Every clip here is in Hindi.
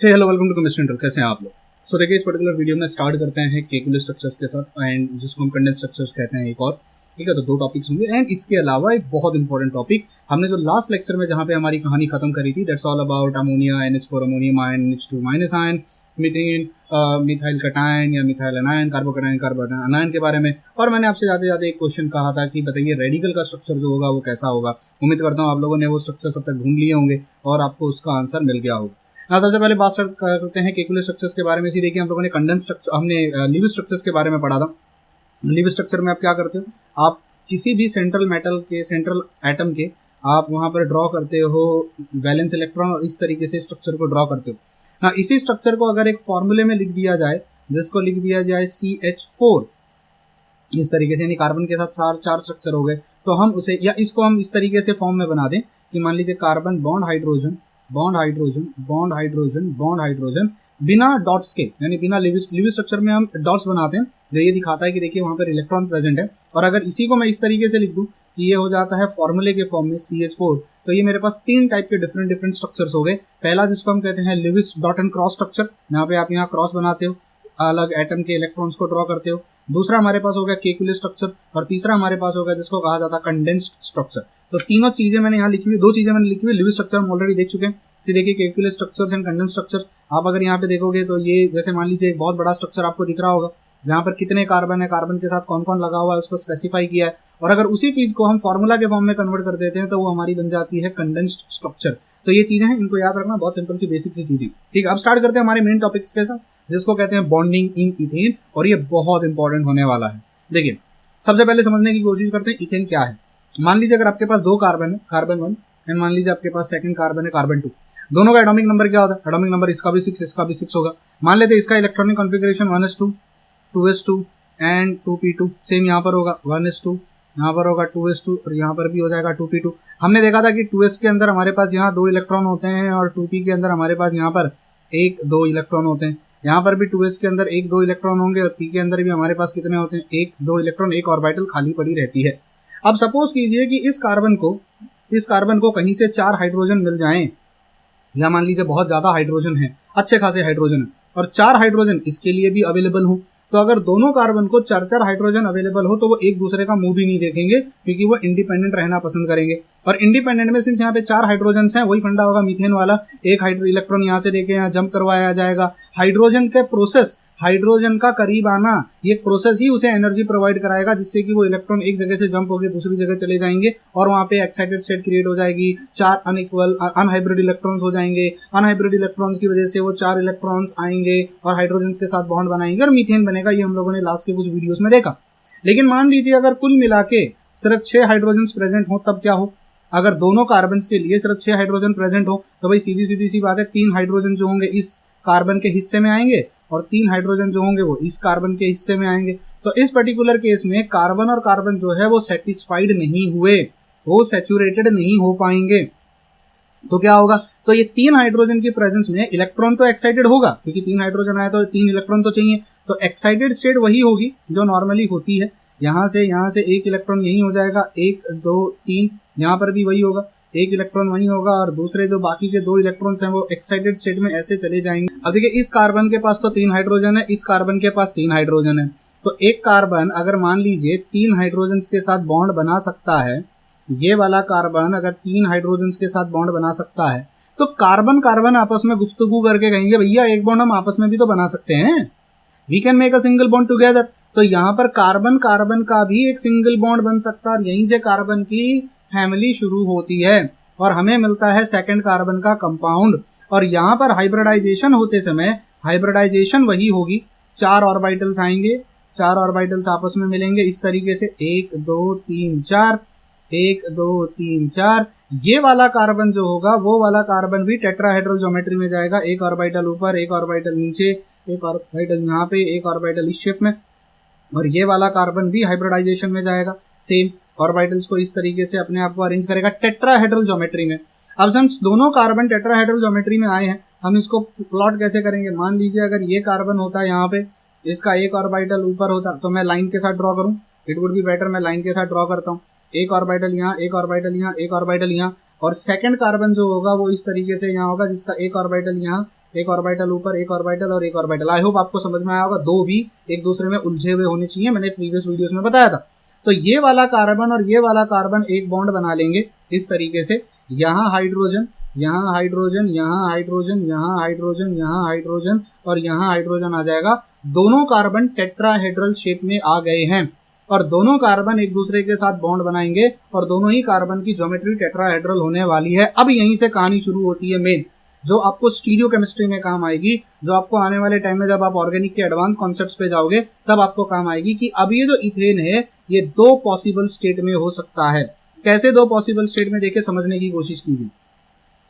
Hello welcome to chemistry inter. कैसे हैं आप लोग? सो देखिए, इस पर्टिकुलर वीडियो में स्टार्ट करते हैं केकुलस स्ट्रक्चर्स के साथ, एंड जिसको हम कंडेंस स्ट्रक्चर्स कहते हैं एक और। ठीक है, तो दो टॉपिक्स होंगे एंड इसके अलावा एक बहुत इंपॉर्टेंट टॉपिक हमने जो लास्ट लेक्चर में जहाँ पे हमारी कहानी खत्म करी थी, that's all about ammonia, NH4 ammonium ion, NH2 minus ion, methane, methyl cation या methyl anion, carbocation, carbon anion के बारे में। और मैंने आपसे ज़्यादा से ज़्यादा एक क्वेश्चन कहा था कि बताइए रेडिकल का स्ट्रक्चर जो होगा वो कैसा होगा। उम्मीद करता हूँ आप लोगों ने वो स्ट्रक्चर सब तक ढूंढ लिए होंगे और आपको उसका आंसर मिल गया होगा। सबसे पहले बात करते हैं केकुलस स्ट्रक्चर्स के बारे में। इसी देखिए, हम लोगों ने कंडेंस स्ट्रक्चर, हमने लिविस स्ट्रक्चर्स के बारे में पढ़ा था। लिविस स्ट्रक्चर में आप क्या करते हो, आप किसी भी सेंट्रल मेटल के, सेंट्रल एटम के आप वहाँ पर ड्रॉ करते हो वैलेंस इलेक्ट्रॉन, और इस तरीके से स्ट्रक्चर को ड्रॉ करते हो। हाँ, इसी स्ट्रक्चर को अगर एक फॉर्मूले में लिख दिया जाए, जिसको लिख दिया जाए CH4 इस तरीके से, यानी कार्बन के साथ चार स्ट्रक्चर हो गए, तो हम उसे, या इसको हम इस तरीके से फॉर्म में बना दें कि मान लीजिए carbon bond hydrogen, bond hydrogen, bond hydrogen, bond hydrogen, बिना डॉट्स के, यानी बिना लिविस स्ट्रक्चर में हम डॉट्स बनाते हैं जो ये दिखाता है कि देखिए वहाँ पर इलेक्ट्रॉन प्रेजेंट है। और अगर इसी को मैं इस तरीके से लिख दूँ कि ये हो जाता है फॉर्मूले के फॉर्म में CH4, तो ये मेरे पास तीन टाइप के डिफरेंट स्ट्रक्चर्स हो गए। पहला जिसको हम कहते हैं Lewis dot and cross structure, यहाँ पे आप यहाँ क्रॉस बनाते हो, अलग एटम के इलेक्ट्रॉन्स को ड्रॉ करते हो। दूसरा हमारे पास हो गया केकुलस स्ट्रक्चर, और तीसरा हमारे पास हो गया जिसको कहा जाता है कंडेंस्ड स्ट्रक्चर। तो तीनों चीजें मैंने यहाँ लिखी हुई, दो चीजें मैंने लिखी हुई। लिविस स्ट्रक्चर हम ऑलरेडी देख चुके हैं। तो देखिए केकुलस स्ट्रक्चर्स एंड कंडेंस्ड स्ट्रक्चर्स, आप अगर यहाँ पे देखोगे तो ये जैसे मान लीजिए एक बहुत बड़ा स्ट्रक्चर आपको दिख रहा होगा जहाँ पर कितने कार्बन है, कार्बन के साथ कौन कौन लगा हुआ है उसको स्पेसिफाई किया है, और अगर उसी चीज को हम फॉर्मूला के फॉर्म में कन्वर्ट कर देते हैं तो वो हमारी बन जाती है कंडेंस्ड स्ट्रक्चर। तो ये चीजें हैं, इनको याद रखना, बहुत सिंपल सी बेसिक सी चीजें। ठीक है, अब स्टार्ट करते हैं हमारे मेन टॉपिक्स के साथ, जिसको कहते हैं बॉन्डिंग इन इथेन, और ये बहुत इंपॉर्टेंट होने वाला है। देखिए, सबसे पहले समझने की कोशिश करते हैं इथेन क्या है। मान लीजिए अगर आपके पास दो कार्बन है, कार्बन 1, एंड मान लीजिए आपके पास सेकंड कार्बन है, कार्बन 2। दोनों का एटॉमिक नंबर क्या होता है? एटॉमिक नंबर इसका भी 6, इसका भी 6 होगा। मान लेते हैं इसका electronic configuration 1s2, 2s2 and 2p2। Same यहाँ पर होगा 1s2, यहाँ पर होगा 2s2, और यहाँ पर भी हो जाएगा 2p2। हमने देखा था कि 2s के अंदर हमारे पास यहाँ 2 इलेक्ट्रॉन होते हैं, और 2p के अंदर हमारे पास यहाँ पर 1-2 इलेक्ट्रॉन होते हैं। यहाँ पर भी 2s के अंदर 1-2 इलेक्ट्रॉन होंगे, और p के अंदर भी हमारे पास कितने होते हैं? 1-2 इलेक्ट्रॉन, एक ऑर्बिटल खाली पड़ी रहती है। अब सपोज कीजिए कि इस कार्बन को कहीं से 4 हाइड्रोजन मिल जाएं, या मान लीजिए बहुत ज्यादा हाइड्रोजन है, अच्छे खासे हाइड्रोजन है, और 4 हाइड्रोजन इसके लिए भी अवेलेबल हो। तो अगर दोनों कार्बन को 4 हाइड्रोजन अवेलेबल हो तो वो एक दूसरे का मुंह भी नहीं देखेंगे, क्योंकि वो इंडिपेंडेंट रहना पसंद करेंगे। और इंडिपेंडेंट में सिंस यहाँ पे 4 हाइड्रोजन हैं, वही फंडा होगा मीथेन वाला, एक इलेक्ट्रॉन यहाँ से लेके यहाँ जंप करवाया जाएगा। हाइड्रोजन के प्रोसेस, हाइड्रोजन का करीब आना, ये प्रोसेस ही उसे एनर्जी प्रोवाइड कराएगा, जिससे कि वो इलेक्ट्रॉन एक जगह से जंप होकर दूसरी जगह चले जाएंगे, और वहां पे एक्साइटेड स्टेट क्रिएट हो जाएगी। 4 अनइक्वल अनहाइब्रिड इलेक्ट्रॉन्स हो जाएंगे। अनहाइब्रिड इलेक्ट्रॉन्स की वजह से वो 4 इलेक्ट्रॉन्स आएंगे और हाइड्रोजन के साथ बॉन्ड बनाएंगे और मीथेन बनेगा। ये हम लोगों ने लास्ट के कुछ वीडियोस में देखा। लेकिन मान लीजिए अगर कुल मिला के सिर्फ 6 हाइड्रोजन प्रेजेंट हो, तब क्या हो? अगर दोनों कार्बन के लिए सिर्फ 6 हाइड्रोजन प्रेजेंट हो, तो भाई सीधी सी बात है, 3 हाइड्रोजन जो होंगे इस कार्बन के हिस्से में आएंगे, और 3 हाइड्रोजन जो होंगे वो इस कार्बन के हिस्से में आएंगे। तो इस पर्टिकुलर केस में कार्बन और कार्बन जो है वो सेटिस्फाइड नहीं हुए, वो सैचुरेटेड नहीं हो पाएंगे। तो क्या होगा? तो ये 3 हाइड्रोजन की प्रेजेंस में इलेक्ट्रॉन तो एक्साइटेड होगा, क्योंकि 3 हाइड्रोजन आया तो 3 इलेक्ट्रॉन तो चाहिए। तो एक्साइटेड स्टेट वही होगी जो नॉर्मली होती है। यहाँ से एक इलेक्ट्रॉन यही हो जाएगा, 1 2 3, यहाँ पर भी वही होगा, एक इलेक्ट्रॉन वही होगा, और दूसरे जो बाकी के 2 इलेक्ट्रॉन्स हैं वो एक्साइटेड स्टेट में ऐसे चले जाएंगे। अब देखिए, इस कार्बन के पास तो 3 हाइड्रोजन है, इस कार्बन के पास 3 हाइड्रोजन है। तो एक कार्बन अगर मान लीजिए 3 हाइड्रोजन के साथ बॉन्ड बना सकता है, ये वाला कार्बन अगर 3 हाइड्रोजन के साथ बॉन्ड बना सकता है, तो कार्बन आपस में गुफ्तगू करके कहेंगे भैया एक बॉन्ड हम आपस में भी तो बना सकते हैं, we can make a single bond together. तो यहाँ पर कार्बन का भी एक सिंगल बॉन्ड बन सकता है, और यहीं से कार्बन की फैमिली शुरू होती है, और हमें मिलता है सेकंड कार्बन का कंपाउंड। और यहाँ पर हाइब्रिडाइजेशन होते समय हाइब्रिडाइजेशन वही होगी, 4 ऑर्बिटल्स आएंगे, 4 ऑर्बिटल्स आपस में मिलेंगे इस तरीके से, 1 2 3 4, 1 2 3 4। ये वाला कार्बन जो होगा वो वाला कार्बन भी टेट्राहेड्रल ज्योमेट्री में जाएगा, एक ऑर्बिटल ऊपर, एक ऑर्बिटल नीचे, एक ऑर्बिटल यहाँ पे, एक ऑर्बिटल इस शेप में। और ये वाला कार्बन भी हाइब्रिडाइजेशन में जाएगा, सेम ऑर्बिटल्स को इस तरीके से अपने आप को अरेंज करेगा टेट्राहेड्रल ज्योमेट्री में। अब सिंस दोनों कार्बन टेट्राहेड्रल ज्योमेट्री में आए हैं, हम इसको प्लॉट कैसे करेंगे? मान लीजिए अगर ये कार्बन होता है यहाँ पे, इसका एक ऑर्बिटल ऊपर होता, तो मैं लाइन के साथ ड्रॉ करूँ, इट वुड बी बेटर, मैं लाइन के साथ ड्रॉ करता हूँ। एक ऑर्बिटल यहाँ, एक ऑर्बिटल यहाँ, एक ऑर्बिटल यहाँ, और सेकंड कार्बन जो होगा वो इस तरीके से यहाँ होगा, जिसका एक ऑर्बिटल यहाँ, एक ऑर्बिटल ऊपर, एक ऑर्बिटल और एक ऑर्बिटल। आई होप आपको समझ में आया होगा। दो V एक दूसरे में उलझे हुए होने चाहिए, मैंने प्रीवियस वीडियोस में बताया था। तो ये वाला कार्बन और ये वाला कार्बन एक बॉन्ड बना लेंगे इस तरीके से, यहाँ हाइड्रोजन, यहाँ हाइड्रोजन, यहाँ हाइड्रोजन, यहाँ हाइड्रोजन, यहाँ हाइड्रोजन और यहाँ हाइड्रोजन आ जाएगा। दोनों कार्बन टेट्राहेड्रल शेप में आ गए हैं और दोनों कार्बन एक दूसरे के साथ बॉन्ड बनाएंगे और दोनों ही कार्बन की ज्योमेट्री टेट्राहेड्रल होने वाली है। अब यहीं से कहानी शुरू होती है मेन, जो आपको स्टीरियो केमिस्ट्री में काम आएगी, जो आपको आने वाले टाइम में जब आप ऑर्गेनिक के एडवांस कॉन्सेप्ट्स पे जाओगे तब आपको काम आएगी कि अब ये जो इथेन है ये दो पॉसिबल स्टेट में हो सकता है। कैसे दो पॉसिबल स्टेट में, देखिए समझने की कोशिश कीजिए।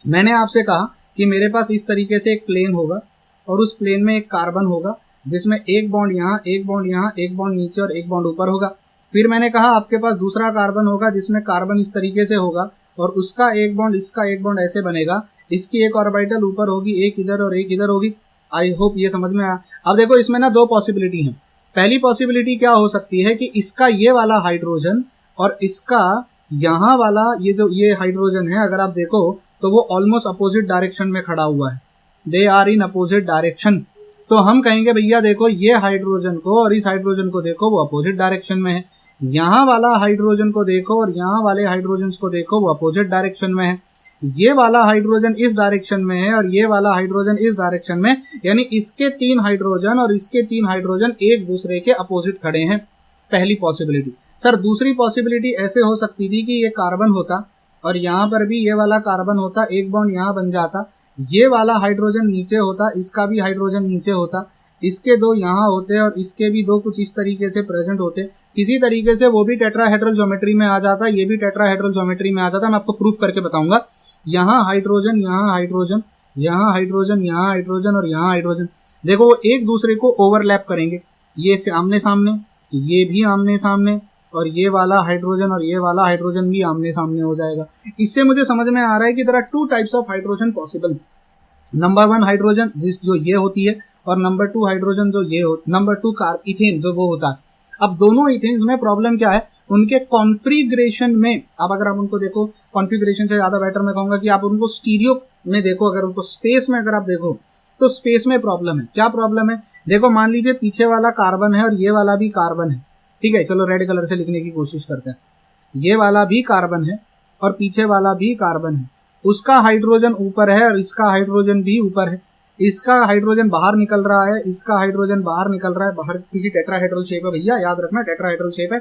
मैंने आपसे कहा कि मेरे पास इस तरीके से एक प्लेन होगा और उस प्लेन में एक कार्बन होगा जिसमें एक बॉन्ड यहाँ, एक बॉन्ड यहाँ, एक बॉन्ड नीचे और एक बॉन्ड ऊपर होगा। फिर मैंने कहा आपके पास दूसरा कार्बन होगा जिसमें कार्बन इस तरीके से होगा और उसका एक बॉन्ड, इसका एक बॉन्ड ऐसे बनेगा, इसकी एक ऑर्बिटल ऊपर होगी, एक इधर और एक इधर होगी। आई होप ये समझ में आया। अब देखो इसमें ना दो पॉसिबिलिटी हैं। पहली पॉसिबिलिटी क्या हो सकती है कि इसका ये वाला हाइड्रोजन और इसका यहाँ वाला ये हाइड्रोजन है, अगर आप देखो तो वो ऑलमोस्ट अपोजिट डायरेक्शन में खड़ा हुआ है, they are in opposite direction. तो हम कहेंगे भैया देखो ये हाइड्रोजन को और इस हाइड्रोजन को देखो वो अपोजिट डायरेक्शन में है, यहाँ वाला हाइड्रोजन को देखो और यहाँ वाले हाइड्रोजन को देखो वो अपोजिट डायरेक्शन में है, ये वाला हाइड्रोजन इस डायरेक्शन में है और ये वाला हाइड्रोजन इस डायरेक्शन में, यानी इसके तीन हाइड्रोजन और इसके तीन हाइड्रोजन एक दूसरे के अपोजिट खड़े हैं। पहली पॉसिबिलिटी। सर दूसरी पॉसिबिलिटी ऐसे हो सकती थी कि ये कार्बन होता और यहाँ पर भी ये वाला कार्बन होता, एक बॉन्ड यहाँ बन जाता, ये वाला हाइड्रोजन नीचे होता, इसका भी हाइड्रोजन नीचे होता, इसके दो यहाँ होते और इसके भी दो कुछ इस तरीके से प्रेजेंट होते, किसी तरीके से वो भी टेट्राहेड्रल ज्योमेट्री में आ जाता, ये भी टेट्राहेड्रल ज्योमेट्री में आ जाता। मैं आपको प्रूफ करके बताऊंगा। यहाँ हाइड्रोजन, यहाँ हाइड्रोजन, यहाँ हाइड्रोजन, यहाँ हाइड्रोजन और यहाँ हाइड्रोजन, देखो वो एक दूसरे को ओवरलैप करेंगे, ये आमने सामने, ये भी आमने सामने और ये वाला हाइड्रोजन और ये वाला हाइड्रोजन भी आमने सामने हो जाएगा। इससे मुझे समझ में आ रहा है कि there are two types of hydrogen possible. Number one hydrogen जो ये होती है और नंबर टू हाइड्रोजन जो ये हो, नंबर टू इथेन जो वो होता है। अब दोनों इथेन्स में प्रॉब्लम क्या है, उनके कॉन्फ़िगरेशन में, अब अगर आप उनको देखो, कॉन्फ़िगरेशन से ज्यादा बेटर मैं कहूंगा कि आप उनको स्टीरियो में देखो, अगर उनको स्पेस में अगर आप देखो तो स्पेस में प्रॉब्लम है। क्या प्रॉब्लम है, देखो मान लीजिए पीछे वाला कार्बन है और ये वाला भी कार्बन है, ठीक है, चलो रेड कलर से लिखने की कोशिश करते हैं। ये वाला भी कार्बन है और पीछे वाला भी कार्बन है, उसका हाइड्रोजन ऊपर है और इसका हाइड्रोजन भी ऊपर है, इसका हाइड्रोजन बाहर निकल रहा है, इसका हाइड्रोजन बाहर निकल रहा है, बाहर क्योंकि टेट्राहेड्रल शेप है भैया, याद रखना टेट्राहेड्रल शेप है,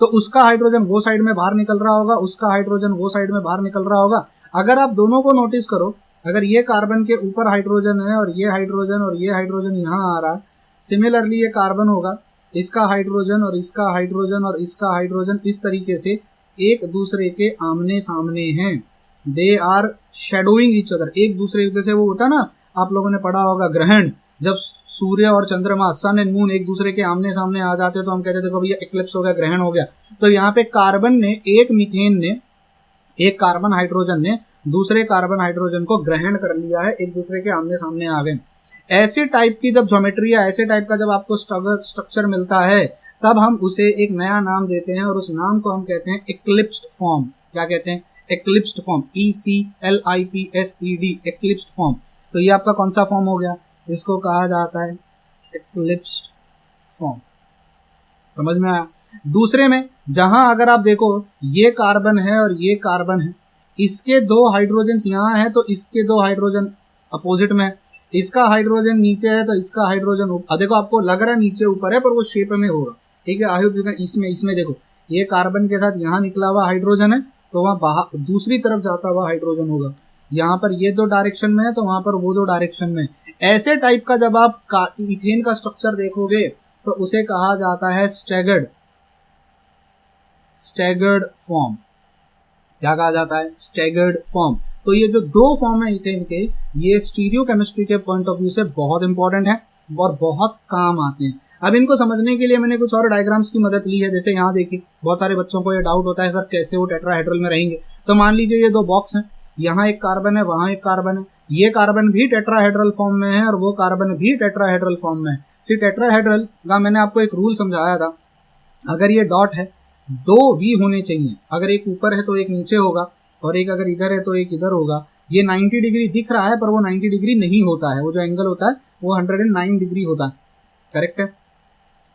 तो उसका हाइड्रोजन वो साइड में बाहर निकल रहा होगा, उसका हाइड्रोजन वो साइड में बाहर निकल रहा होगा। अगर आप दोनों को नोटिस करो, अगर ये कार्बन के ऊपर हाइड्रोजन है और ये हाइड्रोजन यहाँ आ रहा है, सिमिलरली ये कार्बन होगा, इसका हाइड्रोजन और इसका हाइड्रोजन और इसका हाइड्रोजन इस तरीके से एक दूसरे के आमने सामने हैं, they are shadowing each other, एक दूसरे, जैसे वो होता ना, आप लोगों ने पढ़ा होगा ग्रहण, जब सूर्य और चंद्रमा, सन एंड मून एक दूसरे के आमने सामने आ जाते तो हम कहते थे देखो भैया एक्लिप्स हो गया, ग्रहण हो गया। तो यहाँ पे कार्बन ने, एक मीथेन ने, एक कार्बन हाइड्रोजन ने दूसरे कार्बन हाइड्रोजन को ग्रहण कर लिया है, एक दूसरे के आमने सामने आ गए। ऐसे टाइप की जब ज्योमेट्री या ऐसे टाइप का जब आपको स्ट्रक्चर मिलता है तब हम उसे एक नया नाम देते हैं और उस नाम को हम कहते हैं एक्लिप्स्ड फॉर्म। क्या कहते हैं, एक्लिप्स्ड फॉर्म, ECLIPSED, एक्लिप्स्ड फॉर्म। तो ये आपका कौन सा फॉर्म हो गया, इसको कहा जाता है एक्लिप्स्ड फॉर्म। समझ में आया। दूसरे में जहां अगर आप देखो ये कार्बन है और ये कार्बन है, इसके दो हाइड्रोजन यहाँ है तो इसके दो हाइड्रोजन अपोजिट में है, इसका हाइड्रोजन नीचे है तो इसका हाइड्रोजन ऊपर, देखो आपको लग रहा है नीचे ऊपर है पर वो शेप में होगा, ठीक है। आई होप इसमें देखो ये कार्बन के साथ यहाँ निकला हुआ हाइड्रोजन है तो वहाँ बाहर दूसरी तरफ जाता हुआ हाइड्रोजन होगा, यहाँ पर ये दो डायरेक्शन में है तो वहां पर वो दो डायरेक्शन में। ऐसे टाइप का जब आप इथेन का स्ट्रक्चर देखोगे तो उसे कहा जाता है स्टैगर्ड फॉर्म। क्या कहा जाता है, स्टैगर्ड फॉर्म। तो ये जो दो फॉर्म है इथेन के, ये स्टीरियो केमिस्ट्री के पॉइंट ऑफ व्यू से बहुत इंपॉर्टेंट है और बहुत काम आते हैं। अब इनको समझने के लिए मैंने कुछ और डायग्राम्स की मदद ली है। जैसे यहाँ देखिए, बहुत सारे बच्चों को ये डाउट होता है सर कैसे वो टेट्राहेड्रल में रहेंगे। तो मान लीजिए ये दो बॉक्स हैं, यहाँ एक कार्बन है, वहां एक कार्बन है, ये कार्बन भी टेट्राहेड्रल फॉर्म में है और वो कार्बन भी टेट्राहेड्रल फॉर्म में है। टेट्राहेड्रल का मैंने आपको एक रूल समझाया था, अगर ये डॉट है दो V होने चाहिए, अगर एक ऊपर है तो एक नीचे होगा और एक अगर इधर है तो एक इधर होगा, ये 90 डिग्री दिख रहा है पर वो 90 डिग्री नहीं होता है, वो जो एंगल होता है वो 109 डिग्री होता है, करेक्ट है।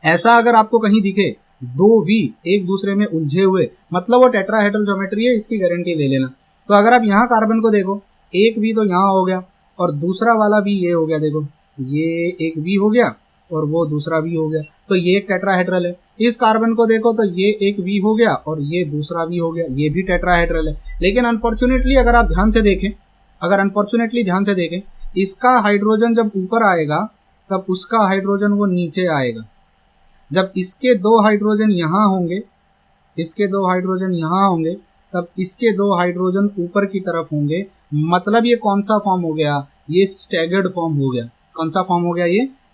ऐसा अगर आपको कहीं दिखे दो वी एक दूसरे में उलझे हुए, मतलब वो टेट्राहेड्रल ज्योमेट्री है, इसकी गारंटी ले लेना। तो अगर आप यहाँ कार्बन को देखो, एक वी तो यहाँ हो गया और दूसरा वाला भी ये हो गया, देखो ये एक वी हो गया और वो दूसरा वी हो गया, तो ये एक टेट्राहेड्रल है। इस कार्बन को देखो तो ये एक वी हो गया और ये दूसरा वी हो गया, ये भी टेट्राहेड्रल है। लेकिन अनफॉर्चुनेटली अगर आप ध्यान से देखें, इसका हाइड्रोजन जब ऊपर आएगा तब उसका हाइड्रोजन वो नीचे आएगा। जब इसके दो हाइड्रोजन यहाँ होंगे, तब इसके दो हाइड्रोजन ऊपर की तरफ होंगे। मतलब ये कौन सा फॉर्म हो गया, ये स्टैगर्ड फॉर्म हो गया। कौन सा फॉर्म हो गया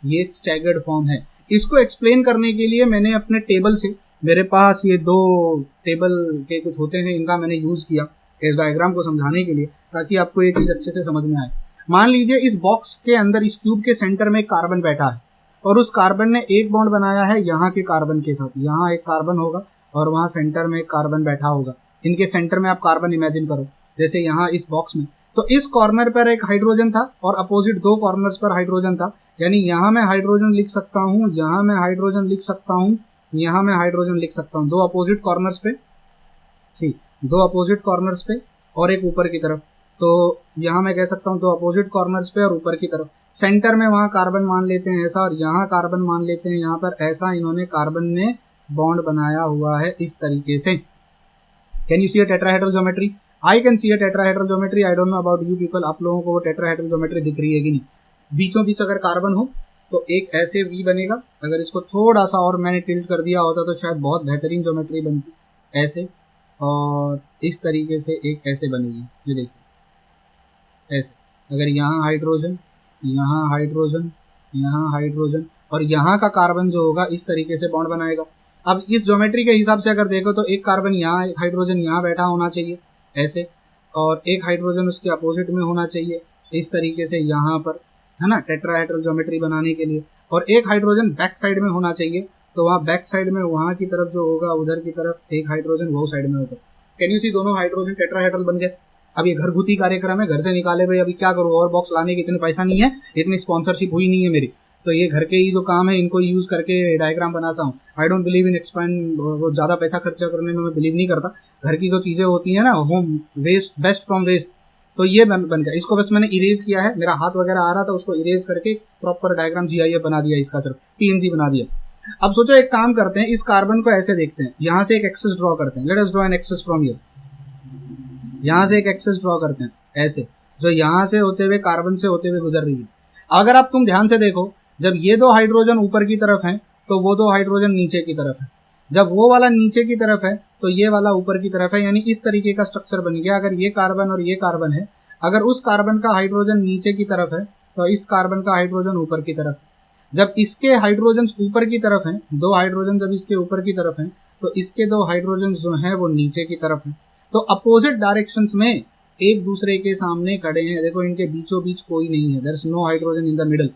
ये स्टैगर्ड फॉर्म है। इसको एक्सप्लेन करने के लिए मैंने अपने टेबल से, मेरे पास ये दो टेबल के कुछ होते हैं, इनका मैंने यूज किया इस डायग्राम को समझाने के लिए, ताकि आपको ये चीज अच्छे से समझ में आए। मान लीजिए इस बॉक्स के अंदर, इस क्यूब के सेंटर में एक कार्बन बैठा है और उस कार्बन ने एक बॉन्ड बनाया है यहाँ के कार्बन के साथ। यहाँ एक कार्बन होगा और वहाँ सेंटर में एक कार्बन बैठा होगा। इनके सेंटर में आप कार्बन इमेजिन करो, जैसे यहाँ इस बॉक्स में। तो इस कॉर्नर पर एक हाइड्रोजन था और अपोजिट दो कॉर्नर्स पर हाइड्रोजन था। यानी यहाँ मैं हाइड्रोजन लिख सकता हूँ, यहाँ मैं हाइड्रोजन लिख सकता हूँ, यहाँ मैं हाइड्रोजन लिख सकता हूँ। दो अपोजिट कॉर्नर्स पे और एक ऊपर की तरफ। तो यहाँ मैं कह सकता हूँ दो अपोजिट कॉर्नर्स पे और ऊपर की तरफ। सेंटर में वहाँ कार्बन मान लेते हैं ऐसा और यहाँ कार्बन मान लेते हैं यहाँ पर ऐसा। इन्होंने कार्बन ने बॉन्ड बनाया हुआ है इस तरीके से। Can you see a tetrahedral geometry? I can see a tetrahedral geometry. I don't know about you people, आप लोगों को वो टेट्राहेड्रल ज्योमेट्री दिख रही है कि नहीं? बीचों बीच अगर कार्बन हो तो एक ऐसे वी बनेगा। अगर इसको थोड़ा सा और मैंने टिल्ट कर दिया होता तो शायद बहुत बेहतरीन ज्योमेट्री बनती, ऐसे। और इस तरीके से एक ऐसे बनेगी, ये देखिए ऐसे। अगर यहाँ हाइड्रोजन, यहाँ हाइड्रोजन, यहाँ हाइड्रोजन और यहाँ का कार्बन जो होगा इस तरीके से बॉन्ड बनाएगा। अब इस ज्योमेट्री के हिसाब से अगर देखो तो एक कार्बन यहाँ, एक हाइड्रोजन यहाँ बैठा होना चाहिए ऐसे, और एक हाइड्रोजन उसके अपोजिट में होना चाहिए इस तरीके से यहाँ पर, है ना, टेट्राहेड्रल ज्योमेट्री बनाने के लिए। और एक हाइड्रोजन बैक साइड में होना चाहिए, तो वहाँ बैक साइड में वहाँ की तरफ जो होगा उधर की तरफ एक हाइड्रोजन वो साइड में होगा। कैन यू सी? दोनों हाइड्रोजन टेट्राहेड्रल बन गए। अब ये घरगुती कार्यक्रम है, घर से निकाले भाई, अभी क्या करूँ, और बॉक्स लाने की इतने पैसा नहीं है, इतनी स्पॉन्सरशिप हुई नहीं है मेरी, तो ये घर के ही जो काम है इनको यूज करके डायग्राम बनाता हूँ। I don't believe in expand, वो ज़्यादा पैसा खर्चा करने में मैं बिलीव नहीं करता। घर की जो चीज़ें होती हैं ना, home waste, best from waste, तो ये बन गया। इसको बस मैंने इरेज किया है, मेरा हाथ वगैरह आ रहा था, उसको इरेज करके प्रॉपर डायग्राम GIF बना दिया, इसका सिर्फ PNG बना दिया। अब सोचो एक काम करते हैं, इस कार्बन को ऐसे देखते हैं, यहाँ से एक एक्सेस ड्रॉ करते हैं। Let us draw an axis from here. यहाँ से एक एक्सेस ड्रॉ करते हैं ऐसे, जो यहाँ से होते हुए कार्बन से होते हुए गुजर रही है। अगर आप तुम ध्यान से देखो, जब ये दो हाइड्रोजन ऊपर की तरफ हैं तो वो दो हाइड्रोजन नीचे की तरफ है। जब वो वाला नीचे की तरफ है तो ये वाला ऊपर की तरफ है। यानी इस तरीके का स्ट्रक्चर बन गया। अगर ये कार्बन और ये कार्बन है, अगर उस कार्बन का हाइड्रोजन नीचे की तरफ है तो इस कार्बन का हाइड्रोजन ऊपर की तरफ। जब इसके हाइड्रोजन ऊपर की तरफ हैं, दो हाइड्रोजन जब इसके ऊपर की तरफ हैं तो इसके दो हाइड्रोजन जो हैं वो नीचे की तरफ हैं। तो अपोजिट डायरेक्शंस में एक दूसरे के सामने खड़े हैं। देखो इनके बीचों बीच कोई नहीं है, there is no hydrogen in the middle.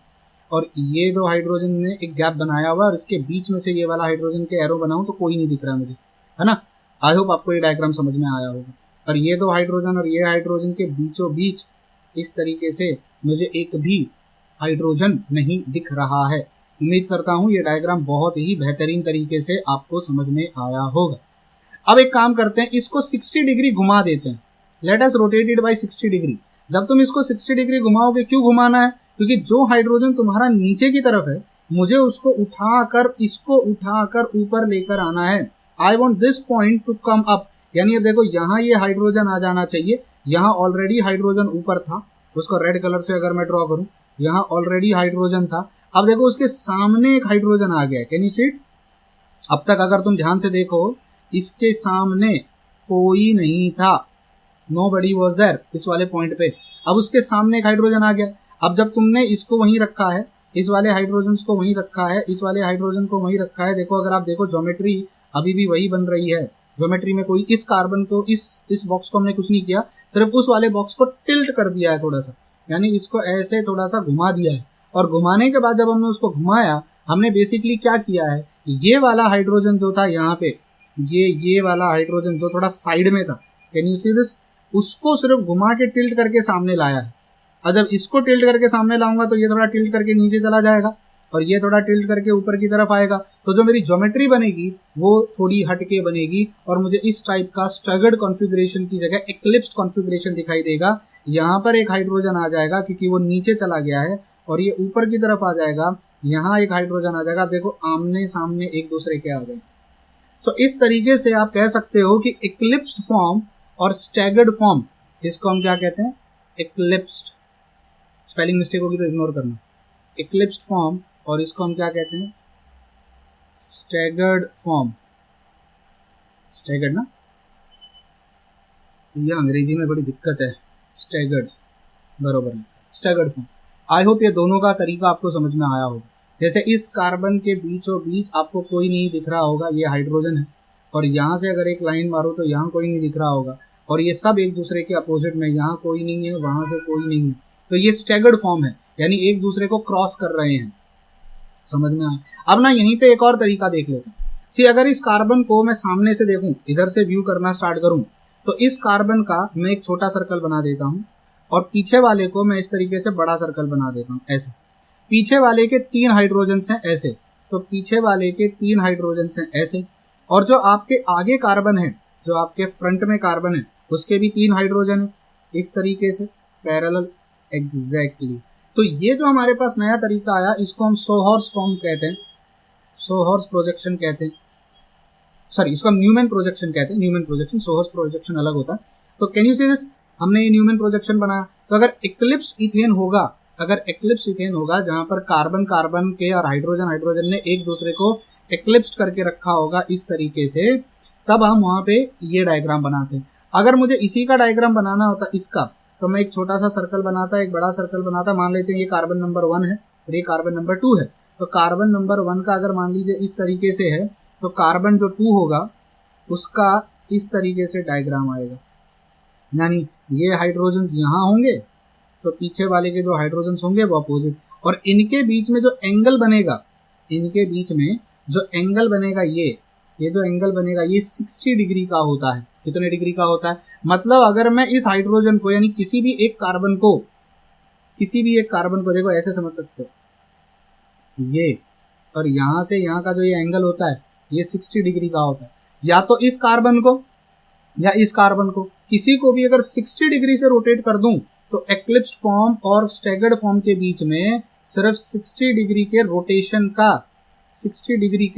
और ये दो हाइड्रोजन ने एक गैप बनाया हुआ और इसके बीच में से ये वाला हाइड्रोजन के एरो बनाऊं तो कोई नहीं दिख रहा मुझे, है ना। आई होप आपको ये डायग्राम समझ में आया होगा। और ये दो हाइड्रोजन और ये हाइड्रोजन के बीचों बीच इस तरीके से मुझे एक भी हाइड्रोजन नहीं दिख रहा है। उम्मीद करता हूँ ये डायग्राम बहुत ही बेहतरीन तरीके से आपको समझ में आया होगा। अब एक काम करते हैं, इसको 60 डिग्री घुमा देते हैं। Let us rotate it by 60 degree. जब तुम इसको 60 डिग्री घुमाओगे, क्यों घुमाना है? क्योंकि जो हाइड्रोजन तुम्हारा नीचे की तरफ है, मुझे उसको उठाकर, इसको उठाकर ऊपर लेकर आना है। I want this point to come up. यानी अब देखो यहाँ ये हाइड्रोजन आ जाना चाहिए। यहाँ ऑलरेडी हाइड्रोजन ऊपर था, उसको रेड कलर से अगर मैं ड्रॉ करूँ, यहाँ ऑलरेडी हाइड्रोजन था। अब देखो उसके सामने एक हाइड्रोजन आ गया। Can you see it? अब तक अगर तुम ध्यान से देखो, इसके सामने कोई नहीं था, नोबडी वाज देयर इस वाले पॉइंट पे। अब उसके सामने एक हाइड्रोजन आ गया। अब जब तुमने इसको वहीं रखा है, इस वाले हाइड्रोजन को वहीं रखा है, इस वाले हाइड्रोजन को वहीं रखा है, देखो अगर आप देखो ज्योमेट्री अभी भी वही बन रही है। ज्योमेट्री में कोई, इस कार्बन को, इस बॉक्स को हमने कुछ नहीं किया, सिर्फ उस वाले बॉक्स को टिल्ट कर दिया है थोड़ा सा, यानी इसको ऐसे थोड़ा सा घुमा दिया है। और घुमाने के बाद जब हमने उसको घुमाया, हमने बेसिकली क्या किया है, ये वाला हाइड्रोजन जो था यहाँ पे, ये वाला हाइड्रोजन जो थोड़ा साइड में था, कैन यू सी दिस, उसको सिर्फ घुमा के टिल्ट करके सामने लाया है। और जब इसको टिल्ट करके सामने लाऊंगा तो ये थोड़ा टिल्ट करके नीचे चला जाएगा और ये थोड़ा टिल्ट करके ऊपर की तरफ आएगा। तो जो मेरी ज्योमेट्री बनेगी वो थोड़ी हटके बनेगी और मुझे इस टाइप का स्टैगर्ड कॉन्फ़िगरेशन की जगह एक्लिप्स्ड कॉन्फ़िगरेशन दिखाई देगा। यहाँ पर एक हाइड्रोजन आ जाएगा क्योंकि वो नीचे चला गया है, और ये ऊपर की तरफ आ जाएगा, यहाँ एक हाइड्रोजन आ जाएगा। देखो आमने सामने एक दूसरे के आ गए। तो इस तरीके से आप कह सकते हो कि एक्लिप्स्ड फॉर्म और स्टैगर्ड फॉर्म, इसको हम क्या कहते हैं? एक्लिप्स्ड। स्पेलिंग मिस्टेक होगी तो इग्नोर करना। एक्लिप्स्ड फॉर्म और इसको हम क्या कहते हैं? Staggered form. स्टैगर्ड ना, ये अंग्रेजी में बड़ी दिक्कत है। स्टैगर्ड बरोबर है, स्टैगर्ड फॉर्म। आई होप ये दोनों का तरीका आपको समझ में आया होगा। जैसे इस कार्बन के बीचों बीच आपको कोई नहीं दिख रहा होगा, ये हाइड्रोजन है, और यहाँ से अगर एक लाइन मारो तो यहाँ कोई नहीं दिख रहा होगा, और ये सब एक दूसरे के अपोजिट में, यहाँ कोई नहीं है, वहाँ से कोई नहीं है। तो ये स्टैगर्ड फॉर्म है, यानी एक दूसरे को क्रॉस कर रहे हैं। समझ में आया? अब ना यहीं पे एक और तरीका देख लेते हैं। सी अगर इस कार्बन को मैं सामने से देखूं, इधर से व्यू करना स्टार्ट करूं, तो इस कार्बन का मैं एक छोटा सर्कल बना देता हूं और पीछे वाले को मैं इस तरीके से बड़ा सर्कल बना देता हूं, ऐसे। पीछे वाले के 3 हाइड्रोजन्स हैं ऐसे, तो पीछे वाले के 3 हाइड्रोजन्स हैं ऐसे, और जो आपके आगे कार्बन है, जो आपके फ्रंट में कार्बन है, उसके भी 3 हाइड्रोजन है इस तरीके से पैरेलल। एग्जैक्टली। तो ये जो हमारे पास नया तरीका आया, इसको हम सोहर्स फॉर्म कहते हैं, सोहर्स प्रोजेक्शन कहते हैं, सॉरी इसको हम न्यूमैन प्रोजेक्शन कहते हैं। न्यूमैन प्रोजेक्शन, सोहर्स प्रोजेक्शन अलग होता है। तो कैन यू सी दिस? हमने ये न्यूमैन प्रोजेक्शन बनाया। तो अगर एक्लिप्स्ड इथेन होगा, अगर एक्लिप्स इथेन होगा जहां पर कार्बन कार्बन के और हाइड्रोजन हाइड्रोजन ने एक दूसरे को एक्लिप्स्ड करके रखा होगा इस तरीके से, तब हम वहां पे ये डायग्राम बनाते हैं। अगर मुझे इसी का डायग्राम बनाना होता इसका, तो मैं एक छोटा सा सर्कल बनाता, एक बड़ा सर्कल बनाता। मान लेते हैं ये कार्बन नंबर 1 है और ये कार्बन नंबर 2 है। तो कार्बन नंबर 1 का अगर मान लीजिए इस तरीके से है, तो कार्बन जो 2 होगा उसका इस तरीके से डायग्राम आएगा, यानी ये हाइड्रोजन्स यहाँ होंगे तो पीछे वाले के जो हाइड्रोजन्स होंगे वो अपोजिट, और इनके बीच में जो एंगल बनेगा, इनके बीच में जो एंगल बनेगा, ये जो एंगल बनेगा ये 60 डिग्री का होता है। कितने डिग्री का होता है? मतलब अगर मैं इस हाइड्रोजन को, यानी किसी भी एक कार्बन को देखो ऐसे समझ सकते हो, ये और यहाँ से यहाँ का जो ये एंगल होता है ये 60 डिग्री का होता है। या तो इस कार्बन को या इस कार्बन को, किसी को भी अगर 60 डिग्री से रोटेट कर दूं तो एक्लिप्स्ड फॉर्म और स्टैगर्ड फॉर्म के बीच में सिर्फ 60 डिग्री के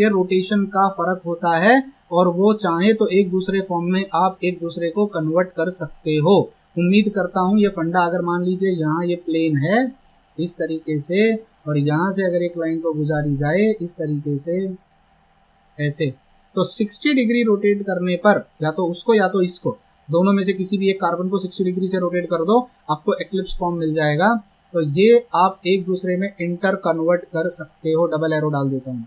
रोटेशन का फर्क होता है, और वो चाहे तो एक दूसरे फॉर्म में आप एक दूसरे को कन्वर्ट कर सकते हो। उम्मीद करता हूं ये फंडा, अगर मान लीजिए यहाँ ये प्लेन है इस तरीके से, और यहाँ से अगर एक लाइन को गुजारी जाए इस तरीके से ऐसे, तो 60 डिग्री रोटेट करने पर या तो उसको या तो इसको, दोनों में से किसी भी एक कार्बन को 60 डिग्री से रोटेट कर दो, आपको एक्लिप्स फॉर्म मिल जाएगा। तो ये आप एक दूसरे में इंटर कन्वर्ट कर सकते हो। डबल एरो डाल देता हूँ।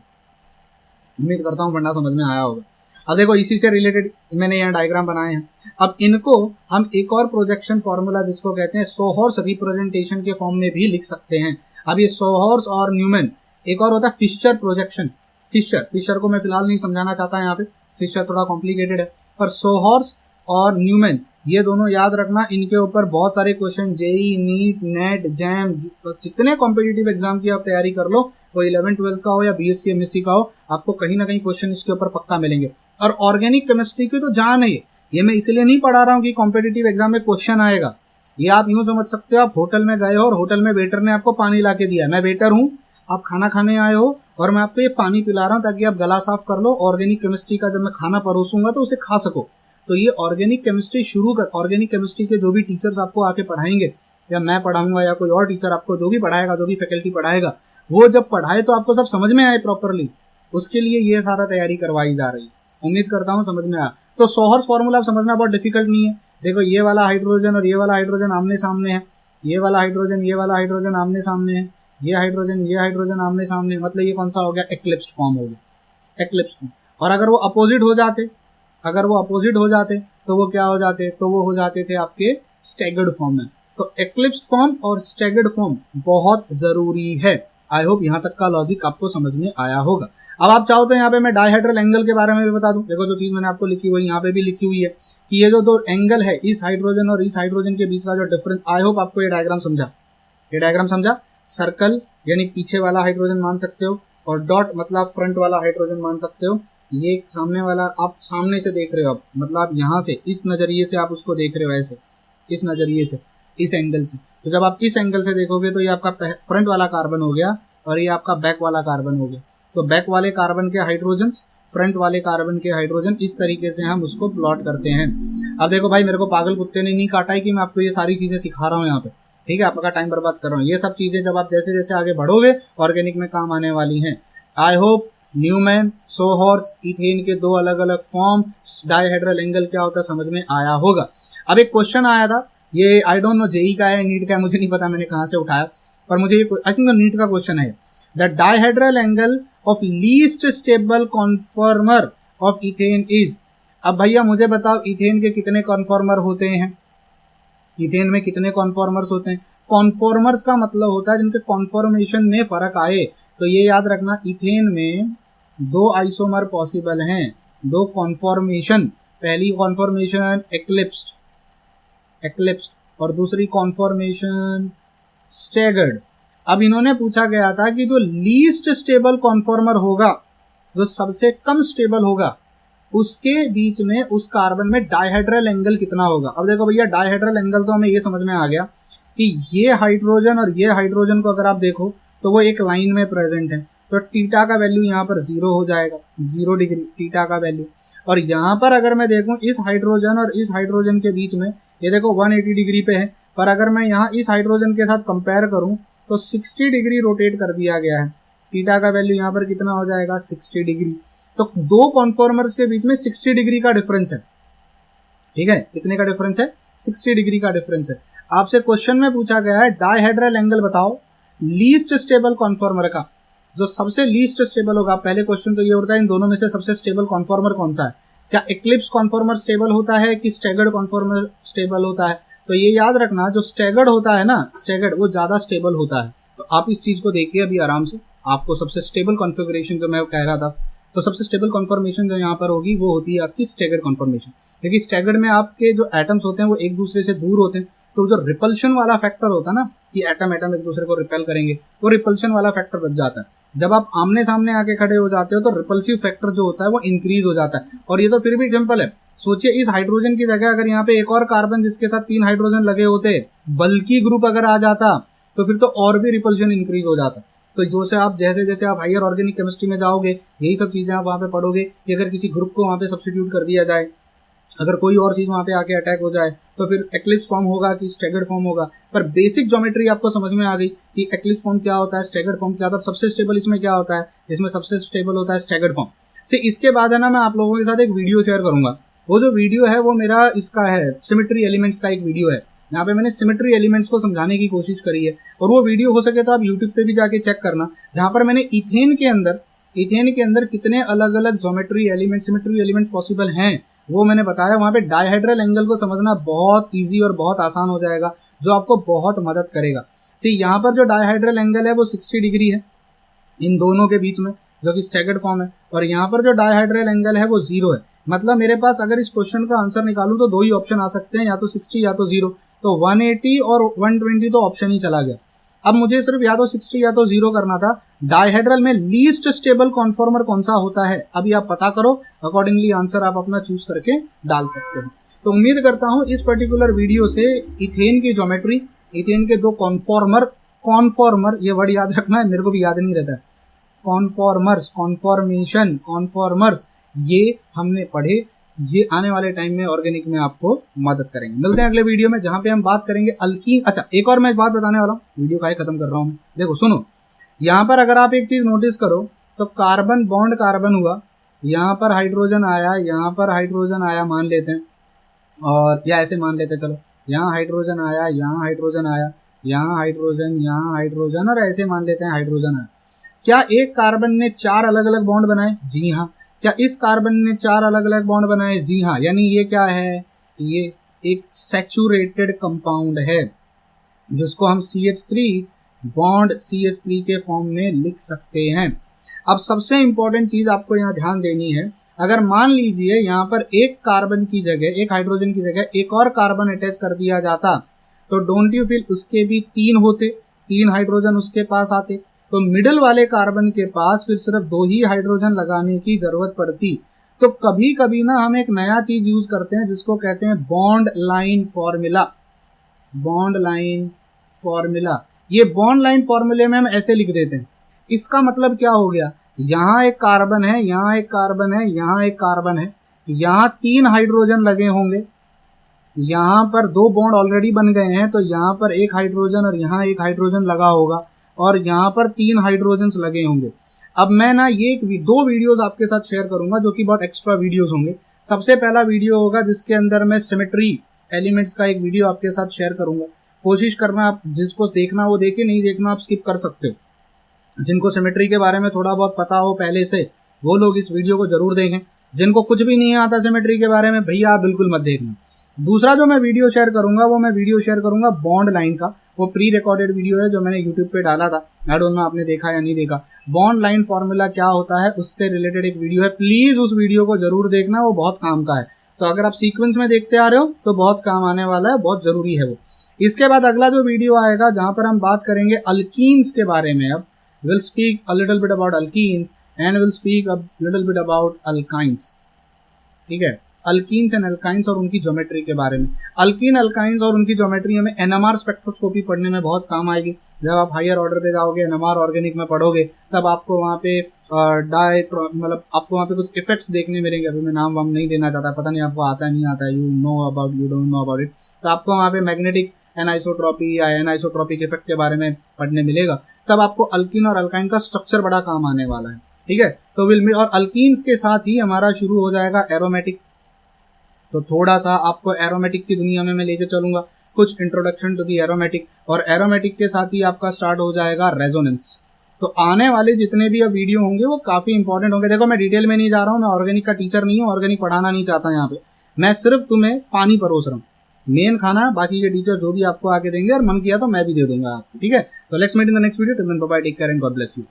उम्मीद करता हूँ फंडा समझ में आया होगा। अब देखो इसी से रिलेटेड मैंने यहाँ डायग्राम बनाए हैं। अब इनको हम एक और प्रोजेक्शन फॉर्मूला जिसको कहते हैं सोहर्स रिप्रेजेंटेशन के फॉर्म में भी लिख सकते हैं। अब ये सोहर्स और न्यूमैन, एक और होता है फिशर प्रोजेक्शन। फिशर को मैं फिलहाल नहीं समझाना चाहता यहाँ पे, फिशर थोड़ा कॉम्प्लिकेटेड है, पर सोहर्स और न्यूमैन ये दोनों याद रखना। इनके ऊपर बहुत सारे question JEE, NEET, NET, JAM, जितने कॉम्पिटिटिव एग्जाम की आप तैयारी कर लो, वो 11th-12th का हो या बीएससी एमएससी का हो, आपको कहीं ना कहीं क्वेश्चन इसके ऊपर पक्का मिलेंगे। और ऑर्गेनिक केमिस्ट्री की तो जान है ये मैं इसलिए नहीं पढ़ा रहा हूँ कि कॉम्पिटिटिव एग्जाम में क्वेश्चन आएगा। ये आप यूं समझ सकते हो, आप होटल में गए हो और होटल में वेटर ने आपको पानी ला के दिया, मैं वेटर हूँ, आप खाना खाने आए हो और मैं आपको ये पानी पिला रहा हूँ ताकि आप गला साफ कर लो। ऑर्गेनिक केमिस्ट्री का जब मैं खाना परोसूंगा तो उसे खा सको। तो ये ऑर्गेनिक केमिस्ट्री ऑर्गेनिक केमिस्ट्री के जो भी टीचर्स आपको आके पढ़ाएंगे, या मैं पढ़ाऊंगा या कोई और टीचर आपको जो भी पढ़ाएगा, जो भी फैकल्टी पढ़ाएगा, वो जब पढ़ाए तो आपको सब समझ में आए प्रॉपरली, उसके लिए ये सारा तैयारी करवाई जा रही है। उम्मीद करता हूँ समझ में आया। तो सोहर्स फॉर्मूला समझना बहुत डिफिकल्ट नहीं है। देखो ये वाला हाइड्रोजन और ये वाला हाइड्रोजन आमने सामने है, ये वाला हाइड्रोजन आमने सामने है, ये हाइड्रोजन आमने सामने, मतलब ये कौन सा हो गया? एक्लिप्स्ड फॉर्म हो गया, एक्लिप्स्ड फॉर्म। और अगर वो अपोजिट हो जाते तो वो क्या हो जाते? तो वो हो जाते थे आपके स्टैगर्ड फॉर्म में। तो एक्लिप्स्ड फॉर्म और स्टैगर्ड फॉर्म बहुत जरूरी है। आई होप यहाँ तक का लॉजिक आपको समझ में आया होगा। अब आप चाहो तो यहाँ पे मैं डायहेड्रल एंगल के बारे में भी बता दूं। देखो जो चीज मैंने आपको लिखी हुई यहाँ पे भी लिखी हुई है कि ये जो दो एंगल है इस हाइड्रोजन और इस हाइड्रोजन के बीच का जो डिफरेंस, आई होप आपको ये डायग्राम समझा। ये डायग्राम समझा। सर्कल यानी पीछे वाला हाइड्रोजन मान सकते हो और डॉट मतलब फ्रंट वाला हाइड्रोजन मान सकते हो। ये सामने वाला आप सामने से देख रहे हो, आप मतलब आप यहाँ से इस नजरिए से आप उसको देख रहे हो, ऐसे इस नजरिए से, इस एंगल से। तो जब आप इस एंगल से देखोगे तो ये आपका फ्रंट वाला कार्बन हो गया और ये आपका बैक वाला कार्बन हो गया। तो बैक वाले कार्बन के हाइड्रोजन, फ्रंट वाले कार्बन के हाइड्रोजन, इस तरीके से हम उसको प्लॉट करते हैं। अब देखो भाई, मेरे को पागल कुत्ते ने नहीं काटा है कि मैं आपको ये सारी चीजें सिखा रहा हूँ यहाँ पे, ठीक है, आपका टाइम बर्बाद कर रहा हूँ। ये सब चीजें जब आप जैसे जैसे आगे बढ़ोगे ऑर्गेनिक में काम आने वाली हैं। आई होप न्यूमैन, सोहॉर्स, इथेन के दो अलग अलग फॉर्म, डायहेड्रल एंगल क्या होता है समझ में आया होगा। अब एक क्वेश्चन आया था, ये आई डोंट नो जेई का है नीट का है, मुझे नहीं पता मैंने कहाँ से उठाया, पर मुझे ये आई थिंक नीट का क्वेश्चन है। The dihedral angle of least stable conformer of ethane is. अब भैया मुझे बताओ इथेन के कितने कॉन्फॉर्मर होते हैं, इथेन में कितने कॉन्फॉर्मर्स होते हैं। कॉन्फॉर्मर्स का मतलब होता है जिनके कॉन्फॉर्मेशन में फर्क आए। तो ये याद रखना, इथेन में दो आइसोमर पॉसिबल हैं, दो कॉन्फॉर्मेशन। पहली कॉन्फॉर्मेशन एक्लिप्स्ड, और दूसरी कॉन्फॉर्मेशन स्टैगर्ड। अब इन्होंने पूछा गया था कि जो लीस्ट स्टेबल कॉन्फॉर्मर होगा, जो सबसे कम स्टेबल होगा, उसके बीच में उस कार्बन में डायहेड्रल एंगल कितना होगा। अब देखो भैया, डायहेड्रल एंगल तो हमें ये समझ में आ गया कि ये हाइड्रोजन और ये हाइड्रोजन को अगर आप देखो तो वो एक लाइन में प्रेजेंट है। तो थीटा का वैल्यू यहाँ पर 0 हो जाएगा, 0 डिग्री थीटा का वैल्यू। और यहाँ पर अगर मैं देखूं इस हाइड्रोजन और इस हाइड्रोजन के बीच में, ये देखो 180 डिग्री पे है, पर अगर मैं यहाँ इस हाइड्रोजन के साथ कंपेयर करूं तो 60 डिग्री रोटेट कर दिया गया है। थीटा का वैल्यू यहाँ पर कितना हो जाएगा, 60 डिग्री। तो दो कॉन्फॉर्मर्स के बीच में 60 डिग्री का डिफरेंस है, ठीक है। कितने का डिफरेंस है, 60 डिग्री का डिफरेंस है। आपसे क्वेश्चन में पूछा गया है डायहेड्रल एंगल बताओ लीस्ट स्टेबल कॉन्फॉर्मर का, जो सबसे लीस्ट स्टेबल होगा। पहले क्वेश्चन तो ये होता है इन दोनों में से सबसे स्टेबल कॉन्फॉर्मर कौन सा है। क्या एक्लिप्स कॉन्फॉर्मर स्टेबल होता है कि स्टैगर्ड कॉन्फॉर्मर स्टेबल होता है। तो ये याद रखना, जो स्टैगर्ड होता है ना, स्टैगर्ड वो ज्यादा स्टेबल होता है। तो आप इस चीज को देखिए अभी आराम से, आपको सबसे स्टेबल कॉन्फ़िगरेशन जो मैं कह रहा था, तो सबसे स्टेबल कॉन्फॉर्मेशन जो यहाँ पर होगी वो होती है आपकी स्टैगर्ड कॉन्फॉर्मेशन। क्योंकि स्टैगर्ड में आपके जो एटम्स होते हैं वो एक दूसरे से दूर होते हैं, तो जो रिपल्शन वाला फैक्टर होता है ना कि एटम एक दूसरे को रिपेल करेंगे, वो रिपल्शन वाला फैक्टर बच जाता है। जब आप आमने सामने आके खड़े हो जाते हो तो रिपल्सिव फैक्टर जो होता है वो इंक्रीज हो जाता है। और ये तो फिर भी एग्जाम्पल है। सोचिए इस हाइड्रोजन की जगह अगर यहाँ पे एक और कार्बन जिसके साथ 3 हाइड्रोजन लगे होते, बल्कि ग्रुप अगर आ जाता, तो फिर तो और भी रिपल्शन इंक्रीज हो जाता। तो जो से आप जैसे जैसे आप हायर ऑर्गेनिक केमिस्ट्री में जाओगे, यही सब चीजें आप वहाँ पे पढ़ोगे कि अगर किसी ग्रुप को वहाँ पे सब्स्टिट्यूट कर दिया जाए, अगर कोई और चीज वहाँ पे आके अटैक हो जाए, तो फिर एक्लिप्स फॉर्म होगा कि स्टैगर्ड फॉर्म होगा। पर बेसिक ज्योमेट्री आपको समझ में आ गई कि एक्लिप्स फॉर्म क्या होता है, स्टैगर्ड फॉर्म क्या होता है। सबसे स्टेबल इसमें क्या होता है, इसमें सबसे स्टेबल होता है स्टैगर्ड फॉर्म से। इसके बाद है ना, मैं आप लोगों के साथ एक वीडियो शेयर करूंगा। वो जो वीडियो है वो मेरा इसका है, सिमेट्री एलिमेंट्स का एक वीडियो है। यहाँ पे मैंने सिमेट्री एलिमेंट्स को समझाने की कोशिश करी है, और वो वीडियो हो सके तो आप यूट्यूब पे भी जाके चेक करना, जहाँ पर मैंने इथेन के अंदर कितने अलग अलग geometry element, symmetry element possible हैं, वो मैंने बताया। वहाँ पे डायहेड्रल एंगल को समझना बहुत ईजी और बहुत आसान हो जाएगा, जो आपको बहुत मदद करेगा। सी यहाँ पर जो डायहेड्रल एंगल है वो 60 डिग्री है इन दोनों के बीच में, जो कि स्टैगर्ड फॉर्म है। और यहाँ पर जो डायहेड्रल एंगल है वो 0 है। मतलब मेरे पास अगर इस क्वेश्चन का आंसर निकालूं तो दो ही ऑप्शन आ सकते हैं, या तो 60 या तो 0। तो 180 और 120 तो ऑप्शन ही चला गया। अब मुझे सिर्फ या तो 60 या तो 0 करना था। डायहेड्रल में लीस्ट स्टेबल कॉन्फॉर्मर कौन सा होता है, अभी आप पता करो, अकॉर्डिंगली आंसर आप अपना चूज करके डाल सकते हो। तो उम्मीद करता हूं इस पर्टिकुलर वीडियो से इथेन की ज्योमेट्री, इथेन के दो कॉन्फॉर्मर, ये वर्ड याद रखना है, मेरे को भी याद नहीं रहता है, कॉन्फॉर्मर्स, कॉन्फॉर्मेशन, कॉन्फॉर्मर्स, ये हमने पढ़े। ये आने वाले टाइम में ऑर्गेनिक में आपको मदद करेंगे। मिलते हैं अगले वीडियो में, जहां पे हम बात करेंगे अल्कीन। अच्छा, एक और मैं बात बताने वाला हूँ, वीडियो का ही खत्म कर रहा हूँ। देखो सुनो, यहाँ पर अगर आप एक चीज नोटिस करो तो कार्बन बॉन्ड कार्बन हुआ, यहाँ पर हाइड्रोजन आया, यहाँ पर हाइड्रोजन आया मान लेते हैं, और या ऐसे मान लेते हैं, चलो यहाँ हाइड्रोजन आया, यहाँ हाइड्रोजन आया, यहाँ हाइड्रोजन, यहाँ हाइड्रोजन, और ऐसे मान लेते हैं हाइड्रोजन आया। क्या एक कार्बन ने 4 अलग अलग बॉन्ड बनाए? जी हाँ। क्या इस कार्बन ने 4 अलग अलग बॉन्ड बनाए? जी हाँ। यानी ये क्या है, ये एक सैचुरेटेड कंपाउंड है, जिसको हम CH3 बॉन्ड CH3 के फॉर्म में लिख सकते हैं। अब सबसे इंपॉर्टेंट चीज आपको यहाँ ध्यान देनी है, अगर मान लीजिए यहाँ पर एक कार्बन की जगह, एक हाइड्रोजन की जगह एक और कार्बन अटैच कर दिया जाता, तो डोंट यू फील उसके भी 3 होते, 3 हाइड्रोजन उसके पास आते, तो मिडिल वाले कार्बन के पास फिर सिर्फ 2 ही हाइड्रोजन लगाने की जरूरत पड़ती। तो कभी कभी ना हम एक नया चीज यूज करते हैं जिसको कहते हैं bond line formula. Bond line formula, ये बॉन्ड लाइन फॉर्मूले में हम ऐसे लिख देते हैं। इसका मतलब क्या हो गया, यहाँ एक कार्बन है, यहाँ एक कार्बन है, यहाँ एक कार्बन है, यहाँ 3 हाइड्रोजन लगे होंगे, यहाँ पर 2 बॉन्ड ऑलरेडी बन गए हैं, तो यहाँ पर एक हाइड्रोजन और यहाँ एक हाइड्रोजन लगा होगा, और यहाँ पर 3 हाइड्रोजन लगे होंगे। अब मैं ना ये 2 वीडियोस आपके साथ शेयर करूंगा जो कि बहुत एक्स्ट्रा वीडियोस होंगे। सबसे पहला वीडियो होगा जिसके अंदर मैं सिमेट्री एलिमेंट्स का एक वीडियो आपके साथ शेयर करूंगा। कोशिश करना, आप जिसको देखना वो देखे, नहीं देखना आप स्किप कर सकते हो। जिनको सिमेट्री के बारे में थोड़ा बहुत पता हो पहले से, वो लोग इस वीडियो को जरूर देखें। जिनको कुछ भी नहीं आता सिमेट्री के बारे में, भैया आप बिल्कुल मत देखना। दूसरा जो मैं वीडियो शेयर करूंगा, वो मैं वीडियो शेयर करूंगा बॉन्ड लाइन का। वो प्री रिकॉर्डेड वीडियो है जो मैंने यूट्यूब पे डाला था, आई डोंट नो आपने देखा या नहीं देखा। बॉन्ड लाइन फॉर्मूला क्या होता है उससे रिलेटेड एक वीडियो है, प्लीज उस वीडियो को जरूर देखना, वो बहुत काम का है। तो अगर आप सीक्वेंस में देखते आ रहे हो तो बहुत काम आने वाला है, बहुत जरूरी है वो। इसके बाद अगला जो वीडियो आएगा जहां पर हम बात करेंगे अल्कीन्स के बारे में। अब will speak a little bit about alkenes and will speak a little bit about alkynes. ठीक है, अल्कीन्स एंड अल्काइंस और उनकी ज्योमेट्री के बारे में। अल्कीन अल्काइंस और उनकी ज्योमेट्री हमें NMR स्पेक्ट्रोस्कोपी पढ़ने में बहुत काम आएगी। जब आप हायर ऑर्डर पे जाओगे, NMR ऑर्गेनिक में पढ़ोगे, तब आपको वहाँ पे मतलब आपको वहाँ पे कुछ इफेक्ट्स देखने मिलेंगे। अभी मैं नाम वाम नहीं देना चाहता, पता नहीं आपको आता है नहीं आता है, you don't know about it. तो आपको वहाँ पे मैग्नेटिक एनाइसोट्रॉपी या एनाइसोट्रॉपिक इफेक्ट के बारे में पढ़ने मिलेगा। तब आपको अल्कीन और अल्काइन का स्ट्रक्चर बड़ा काम आने वाला है। ठीक है, तो और अल्कीन्स के साथ ही हमारा शुरू हो जाएगा एरोमेटिक। तो थोड़ा सा आपको एरोमेटिक की दुनिया में मैं लेके चलूंगा, कुछ इंट्रोडक्शन टू दी एरोमेटिक, और एरोमेटिक के साथ ही आपका स्टार्ट हो जाएगा रेजोनेंस। तो आने वाले जितने भी अब वीडियो होंगे वो काफी इंपॉर्टेंट होंगे। देखो मैं डिटेल में नहीं जा रहा हूँ, मैं ऑर्गेनिक का टीचर नहीं हूँ, ऑर्गेनिक पढ़ाना नहीं चाहता यहाँ पे, मैं सिर्फ तुम्हें पानी परोस रहा हूँ। मेन खाना बाकी के टीचर जो भी आपको आके देंगे, और मन किया तो मैं भी दे दूंगा आपको। ठीक है, तो let's meet in the next video, till then bye bye, take care and God bless you.